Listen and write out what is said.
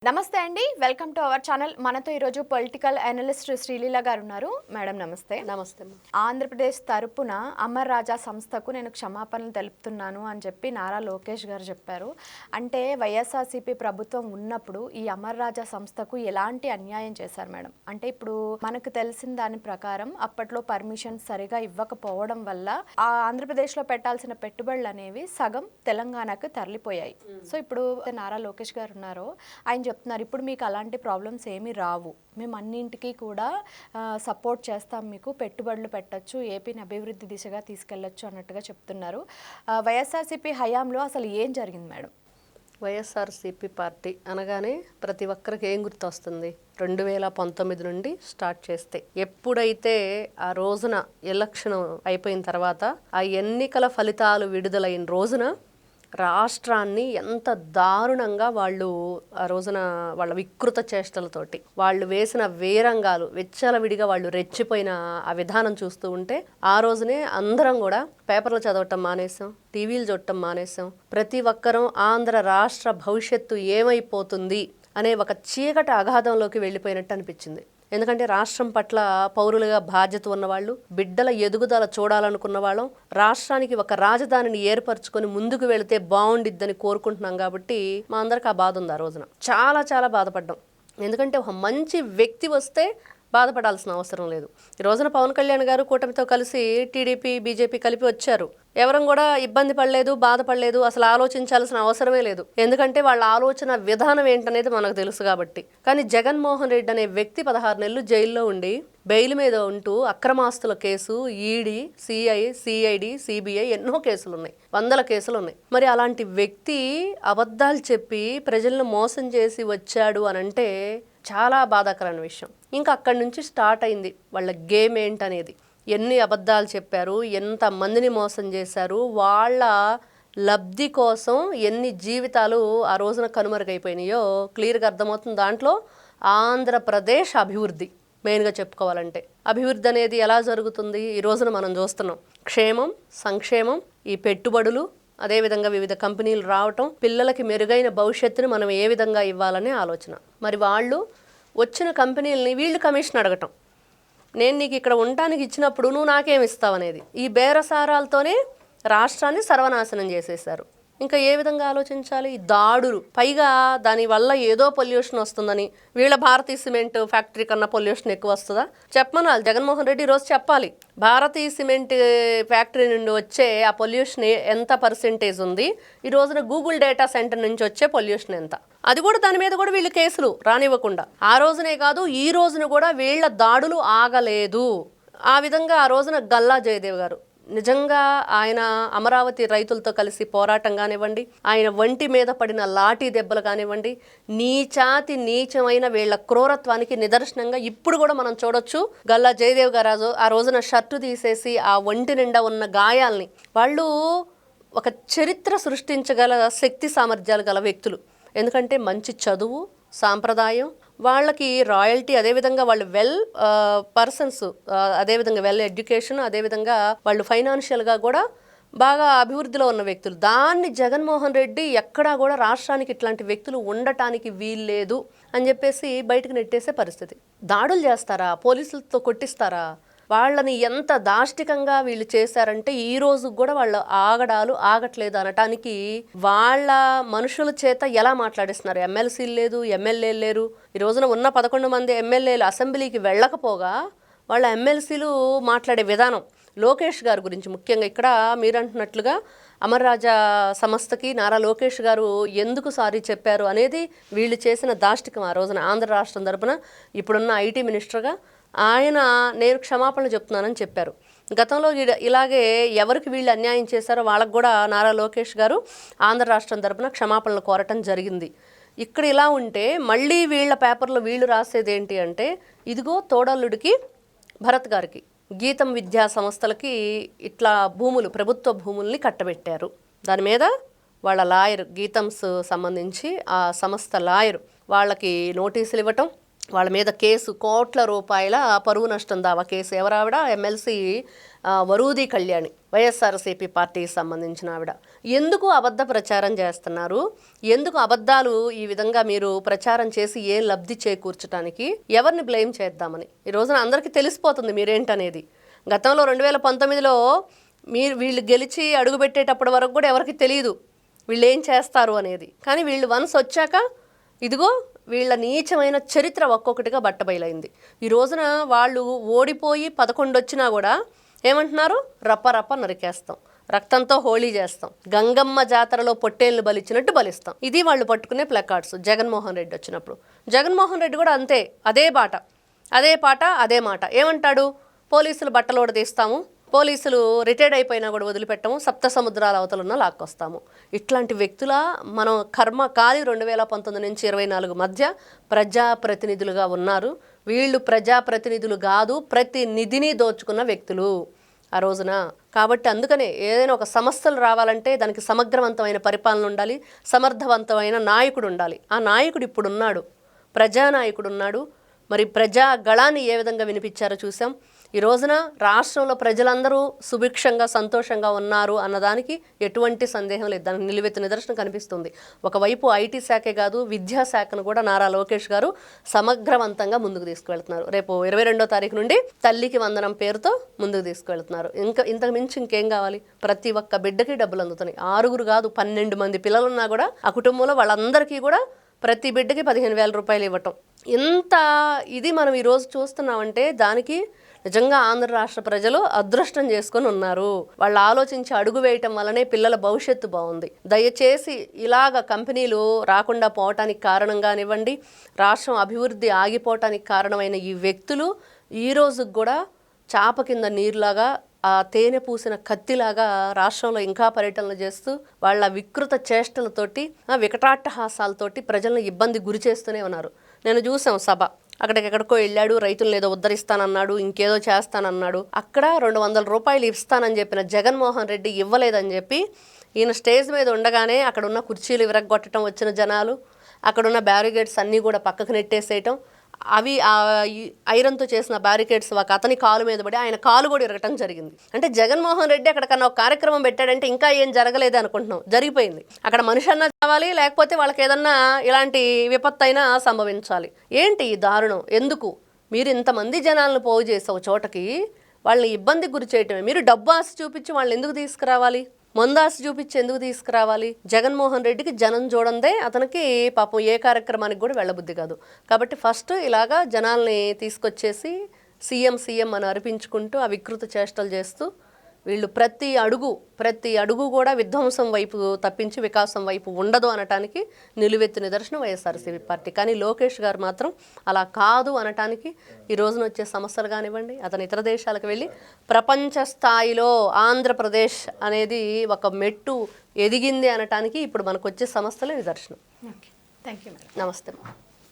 నమస్తే అండి, welcome to our channel. మనతో ఈరోజు పొలిటికల్ అనలిస్ట్ శ్రీలీల గారు ఉన్నారు. మేడం నమస్తే. నమస్తే. ఆంధ్రప్రదేశ్ తరపున అమర్ రాజా సంస్థకు నేను క్షమాపణలు తెలుపుతున్నాను అని చెప్పి నారా లోకేష్ గారు చెప్పారు. అంటే వైఎస్ఆర్సీపీ ప్రభుత్వం ఉన్నప్పుడు ఈ అమర్ రాజా సంస్థకు ఎలాంటి అన్యాయం చేశారు మేడం? అంటే ఇప్పుడు మనకు తెలిసిన దాని ప్రకారం అప్పట్లో పర్మిషన్ సరిగా ఇవ్వకపోవడం వల్ల ఆ ఆంధ్రప్రదేశ్లో పెట్టాల్సిన పెట్టుబడులు అనేవి సగం తెలంగాణకు తరలిపోయాయి. సో ఇప్పుడు నారా లోకేష్ గారు ఉన్నారు, ఆయన చెప్తున్నారు ఇప్పుడు మీకు అలాంటి ప్రాబ్లమ్స్ ఏమీ రావు, మేము అన్నింటికీ కూడా సపోర్ట్ చేస్తాం, మీకు పెట్టుబడులు పెట్టచ్చు, ఏపీని అభివృద్ధి దిశగా తీసుకెళ్లొచ్చు అన్నట్టుగా చెప్తున్నారు. వైఎస్ఆర్సీపీ హయాంలో అసలు ఏం జరిగింది మేడం? వైఎస్ఆర్సీపీ పార్టీ అనగానే ప్రతి ఒక్కరికి ఏం గుర్తొస్తుంది? 2019 నుండి స్టార్ట్ చేస్తే ఎప్పుడైతే ఆ రోజున ఎలక్షన్ అయిపోయిన తర్వాత ఆ ఎన్నికల ఫలితాలు విడుదలైన రోజున రాష్ట్రాన్ని ఎంత దారుణంగా వాళ్ళు ఆ రోజున వాళ్ళ వికృత చేష్టలతోటి వాళ్ళు వేసిన వేరంగాలు విచ్చలవిడిగా వాళ్ళు రెచ్చిపోయిన ఆ విధానం చూస్తూ ఉంటే ఆ రోజునే అందరం కూడా పేపర్లు చదవటం మానేసాం, టీవీలు చూడటం మానేసాం. ప్రతి ఒక్కరూ ఆంధ్ర రాష్ట్ర భవిష్యత్తు ఏమైపోతుంది అనే ఒక చీకటి అగాధంలోకి వెళ్ళిపోయినట్టు అనిపించింది. ఎందుకంటే రాష్ట్రం పట్ల పౌరులుగా బాధ్యత ఉన్నవాళ్ళు, బిడ్డల ఎదుగుదల చూడాలనుకున్న వాళ్ళం, రాష్ట్రానికి ఒక రాజధానిని ఏర్పరచుకొని ముందుకు వెళితే బాగుండిద్దని కోరుకుంటున్నాం. కాబట్టి మా అందరికి ఆ బాధ ఉంది. ఆ రోజున చాలా చాలా బాధపడ్డాం. ఎందుకంటే ఒక మంచి వ్యక్తి వస్తే బాధపడాల్సిన అవసరం లేదు. ఈ రోజున పవన్ కళ్యాణ్ గారు కూటమితో కలిసి టీడీపీ బీజేపీ కలిపి వచ్చారు. ఎవరం కూడా ఇబ్బంది పడలేదు, బాధపడలేదు, అసలు ఆలోచించాల్సిన అవసరమే లేదు. ఎందుకంటే వాళ్ళ ఆలోచన విధానం ఏంటనేది మనకు తెలుసు కాబట్టి. కానీ జగన్మోహన్ రెడ్డి అనే వ్యక్తి 16 నెలలు జైల్లో ఉండి బెయిల్ మీద ఉంటూ అక్రమాస్తుల కేసు, ఈడీ, సిఐడి, సిబిఐ ఎన్నో కేసులు ఉన్నాయి, 100 కేసులు ఉన్నాయి. మరి అలాంటి వ్యక్తి అబద్ధాలు చెప్పి ప్రజలను మోసం చేసి వచ్చాడు అనంటే చాలా బాధాకరమైన విషయం. ఇంకా అక్కడి నుంచి స్టార్ట్ అయింది వాళ్ళ గేమ్ ఏంటనేది. ఎన్ని అబద్ధాలు చెప్పారు, ఎంత మందిని మోసం చేశారు, వాళ్ళ లబ్ధి కోసం ఎన్ని జీవితాలు ఆ రోజున కనుమరుగైపోయినాయో క్లియర్గా అర్థమవుతుంది. దాంట్లో ఆంధ్రప్రదేశ్ అభివృద్ధి మెయిన్గా చెప్పుకోవాలంటే, అభివృద్ధి అనేది ఎలా జరుగుతుంది ఈ రోజున మనం చూస్తున్నాం. క్షేమం, సంక్షేమం, ఈ పెట్టుబడులు, అదేవిధంగా వివిధ కంపెనీలు రావటం, పిల్లలకి మెరుగైన భవిష్యత్తుని మనం ఏ విధంగా ఇవ్వాలనే ఆలోచన. మరి వాళ్ళు వచ్చిన కంపెనీలని వీళ్ళు కమిషన్ అడగటం, నేను నీకు ఇక్కడ ఉండటానికి ఇచ్చినప్పుడు నువ్వు నాకేమి ఇస్తావు అనేది, ఈ బేరసారాలతోనే రాష్ట్రాన్ని సర్వనాశనం చేసేశారు. ఇంకా ఏ విధంగా ఆలోచించాలి? దాడులు, పైగా దానివల్ల ఏదో పొల్యూషన్ వస్తుందని, వీళ్ళ భారతీయ సిమెంట్ ఫ్యాక్టరీ కన్నా పొల్యూషన్ ఎక్కువ వస్తుందా చెప్పమనాలి. జగన్మోహన్ రెడ్డి ఈరోజు చెప్పాలి, భారతీయ సిమెంట్ ఫ్యాక్టరీ నుండి వచ్చే ఆ పొల్యూషన్ ఎంత పర్సెంటేజ్ ఉంది, ఈ రోజున గూగుల్ డేటా సెంటర్ నుంచి వచ్చే పొల్యూషన్ ఎంత, అది కూడా దాని మీద కూడా వీళ్ళు కేసులు రానివ్వకుండా ఆ రోజునే కాదు ఈ రోజున కూడా వీళ్ళ దాడులు ఆగలేదు. ఆ విధంగా ఆ రోజున గల్లా జయదేవ్ గారు నిజంగా ఆయన అమరావతి రైతులతో కలిసి పోరాటం కానివ్వండి, ఆయన ఒంటి మీద పడిన లాఠీ దెబ్బలు కానివ్వండి, నీచాతి నీచమైన వీళ్ళ క్రూరత్వానికి నిదర్శనంగా ఇప్పుడు కూడా మనం చూడొచ్చు. గల్లా జయదేవ్ గారు ఆ రోజున షర్టు తీసేసి ఆ ఒంటి నిండా ఉన్న గాయాల్ని, వాళ్ళు ఒక చరిత్ర సృష్టించగల శక్తి సామర్థ్యాలు గల వ్యక్తులు. ఎందుకంటే మంచి చదువు, సాంప్రదాయం, వాళ్ళకి రాయల్టీ, అదేవిధంగా వాళ్ళు వెల్ పర్సన్స్, అదేవిధంగా వెల్ ఎడ్యుకేషన్, అదేవిధంగా వాళ్ళు ఫైనాన్షియల్గా కూడా బాగా అభివృద్ధిలో ఉన్న వ్యక్తులు. దాన్ని జగన్మోహన్ రెడ్డి ఎక్కడా కూడా రాష్ట్రానికి ఇట్లాంటి వ్యక్తులు ఉండటానికి వీల్లేదు అని చెప్పేసి బయటకు నెట్టేసే పరిస్థితి. దాడులు చేస్తారా, పోలీసులతో కొట్టిస్తారా? వాళ్ళని ఎంత దాష్టికంగా వీళ్ళు చేశారంటే ఈ రోజు కూడా వాళ్ళ ఆగడాలు ఆగట్లేదు అనటానికి వాళ్ళ మనుషుల చేత ఎలా మాట్లాడిస్తున్నారు. ఎమ్మెల్సీలు లేదు, ఎమ్మెల్యేలు లేరు. ఈ రోజున ఉన్న 11 మంది ఎమ్మెల్యేలు అసెంబ్లీకి వెళ్ళకపోగా వాళ్ళ ఎమ్మెల్సీలు మాట్లాడే విధానం, లోకేష్ గారి గురించి ముఖ్యంగా ఇక్కడ మీరు అంటున్నట్లుగా అమర్ రాజా సంస్థకి నారా లోకేష్ గారు ఎందుకు సారీ చెప్పారు అనేది వీళ్ళు చేసిన దాష్టికం. ఆ రోజున ఆంధ్ర రాష్ట్రం తరపున ఇప్పుడున్న ఐటీ మినిస్టర్గా ఆయన నేను క్షమాపణలు చెప్తున్నానని చెప్పారు. గతంలో ఇలాగే ఎవరికి వీళ్ళు అన్యాయం చేశారో వాళ్ళకు కూడా నారా లోకేష్ గారు ఆంధ్ర రాష్ట్రం తరపున క్షమాపణలు కోరటం జరిగింది. ఇక్కడ ఇలా ఉంటే మళ్ళీ వీళ్ళ పేపర్లో వీళ్ళు రాసేది ఏంటి అంటే, ఇదిగో తోడల్లుడికి భరత్ గారికి గీతం విద్యా సంస్థలకి ఇట్లా భూములు, ప్రభుత్వ భూముల్ని కట్టబెట్టారు. దాని మీద వాళ్ళ లాయర్, గీతంస్ సంబంధించి ఆ సంస్థ లాయర్ వాళ్ళకి నోటీసులు ఇవ్వటం, వాళ్ళ మీద కేసు కోట్ల రూపాయల పరువు నష్టం దావా కేసు. ఎవరావిడ? ఎమ్మెల్సీ వరూది కళ్యాణి, వైఎస్ఆర్సీపీ పార్టీకి సంబంధించిన ఆవిడ. ఎందుకు అబద్ధ ప్రచారం చేస్తున్నారు? ఎందుకు అబద్ధాలు ఈ విధంగా మీరు ప్రచారం చేసి ఏ లబ్ధి చేకూర్చడానికి? ఎవరిని బ్లేమ్ చేద్దామని ఈ రోజున అందరికీ తెలిసిపోతుంది మీరేంటనేది. గతంలో 2019లో వీళ్ళు గెలిచి అడుగుపెట్టేటప్పటి వరకు కూడా ఎవరికి తెలియదు వీళ్ళు ఏం చేస్తారు అనేది. కానీ వీళ్ళు వన్స్ వచ్చాక ఇదిగో వీళ్ళ నీచమైన చరిత్ర ఒక్కొక్కటిగా బట్టబయలైంది. ఈ రోజున వాళ్ళు ఓడిపోయి 11 వచ్చినా కూడా ఏమంటున్నారు? రప్ప నరికేస్తాం, రక్తంతో హోళీ చేస్తాం, గంగమ్మ జాతరలో పొట్టేళ్లు బలిచ్చినట్టు బలిస్తాం. ఇది వాళ్ళు పట్టుకునే ప్లకార్డ్స్. జగన్మోహన్ రెడ్డి వచ్చినప్పుడు జగన్మోహన్ రెడ్డి కూడా అంతే, అదే పాట అదే మాట. ఏమంటాడు? పోలీసులు బట్టలోడ తీస్తాము, పోలీసులు రిటైర్డ్ అయిపోయినా కూడా వదిలిపెట్టము, సప్త సముద్రాల అవతలున్న లాక్కొస్తాము. ఇట్లాంటి వ్యక్తుల మనం కర్మ కాలి 2019 నుంచి 24 మధ్య ప్రజాప్రతినిధులుగా ఉన్నారు. వీళ్ళు ప్రజాప్రతినిధులు కాదు, ప్రతి నిధిని దోచుకున్న వ్యక్తులు ఆ రోజున. కాబట్టి అందుకనే ఏదైనా ఒక సమస్యలు రావాలంటే దానికి సమగ్రవంతమైన పరిపాలన ఉండాలి, సమర్థవంతమైన నాయకుడు ఉండాలి. ఆ నాయకుడు ఇప్పుడున్నాడు, ప్రజానాయకుడు ఉన్నాడు. మరి ప్రజా గళాన్ని ఏ విధంగా వినిపించారో చూసాం. ఈ రోజున రాష్ట్రంలో ప్రజలందరూ సుభిక్షంగా సంతోషంగా ఉన్నారు అన్నదానికి ఎటువంటి సందేహం లేదు. దానికి నిలువెత్తు నిదర్శనం కనిపిస్తుంది. ఒకవైపు ఐటీ శాఖే కాదు, విద్యాశాఖను కూడా నారా లోకేష్ గారు సమగ్రవంతంగా ముందుకు తీసుకువెళ్తున్నారు. రేపు 22వ తారీఖు నుండి తల్లికి వందనం పేరుతో ముందుకు తీసుకువెళ్తున్నారు. ఇంతకు మించి ఇంకేం కావాలి? ప్రతి ఒక్క బిడ్డకి డబ్బులు అందుతున్నాయి. 6 కాదు 12 మంది పిల్లలున్నా కూడా ఆ కుటుంబంలో వాళ్ళందరికీ కూడా ప్రతి బిడ్డకి 15,000 రూపాయలు ఇవ్వటం. ఇంత ఇది మనం ఈరోజు చూస్తున్నామంటే దానికి నిజంగా ఆంధ్ర రాష్ట్ర ప్రజలు అదృష్టం చేసుకొని ఉన్నారు. వాళ్ళు ఆలోచించి అడుగు వేయటం వల్లనే పిల్లల భవిష్యత్తు బాగుంది. దయచేసి ఇలాగ కంపెనీలు రాకుండా పోవటానికి కారణంగానివ్వండి, రాష్ట్రం అభివృద్ధి ఆగిపోవటానికి కారణమైన ఈ వ్యక్తులు ఈ రోజుకి కూడా చాప కింద నీరులాగా, ఆ తేనె పూసిన కత్తిలాగా రాష్ట్రంలో ఇంకా పర్యటనలు చేస్తూ వాళ్ళ వికృత చేష్టలతోటి, వికటాట్టహాసాలతోటి ప్రజలను ఇబ్బంది గురి చేస్తూనే ఉన్నారు. నేను చూసాం సభ, అక్కడికెక్కడికో వెళ్ళాడు, రైతులను ఏదో ఉద్ధరిస్తానన్నాడు, ఇంకేదో చేస్తానన్నాడు. అక్కడ 200 రూపాయలు ఇస్తానని చెప్పిన జగన్మోహన్ రెడ్డి ఇవ్వలేదని చెప్పి ఈయన స్టేజ్ మీద ఉండగానే అక్కడున్న కుర్చీలు విరగొట్టడం, వచ్చిన జనాలు అక్కడున్న బ్యారికేడ్స్ అన్నీ కూడా పక్కకు నెట్టేసేయటం, అవి ఐరన్తో చేసిన బ్యారికేడ్స్ ఒక అతని కాలు మీద పడి ఆయన కాలు కూడా ఇరగటం జరిగింది. అంటే జగన్మోహన్ రెడ్డి అక్కడికన్నా ఒక కార్యక్రమం పెట్టాడంటే ఇంకా ఏం జరగలేదు అనుకుంటున్నాం, జరిగిపోయింది. అక్కడ మనిషి అన్నా కావాలి, లేకపోతే వాళ్ళకి ఏదన్నా ఇలాంటి విపత్తు అయినా సంభవించాలి. ఏంటి ఈ దారుణం? ఎందుకు మీరు ఇంతమంది జనాలను పోగు చేసే ఒక చోటకి వాళ్ళని ఇబ్బందికి గురి చేయటమే? మీరు డబ్బు ఆశ చూపించి వాళ్ళని ఎందుకు తీసుకురావాలి? మందాసి చూపించి ఎందుకు తీసుకురావాలి? జగన్మోహన్ రెడ్డికి జనం చూడందే అతనికి పాపం ఏ కార్యక్రమానికి కూడా వెళ్ళబుద్ధి కాదు. కాబట్టి ఫస్ట్ ఇలాగా జనాల్ని తీసుకొచ్చేసి సీఎం అని అర్పించుకుంటూ ఆ వికృత చేష్టలు చేస్తూ వీళ్ళు ప్రతి అడుగు కూడా విధ్వంసం వైపు తప్పించి వికాసం వైపు ఉండదు అనటానికి నిలువెత్తు నిదర్శనం వైఎస్ఆర్సీపీ పార్టీ. కానీ లోకేష్ గారు మాత్రం అలా కాదు అనటానికి ఈ రోజున వచ్చే సమస్యలు కానివ్వండి, అతను ఇతర దేశాలకు వెళ్ళి ప్రపంచ స్థాయిలో ఆంధ్రప్రదేశ్ అనేది ఒక మెట్టు ఎదిగింది అనటానికి ఇప్పుడు మనకు వచ్చే సమస్యలే నిదర్శనం. Thank you. నమస్తే.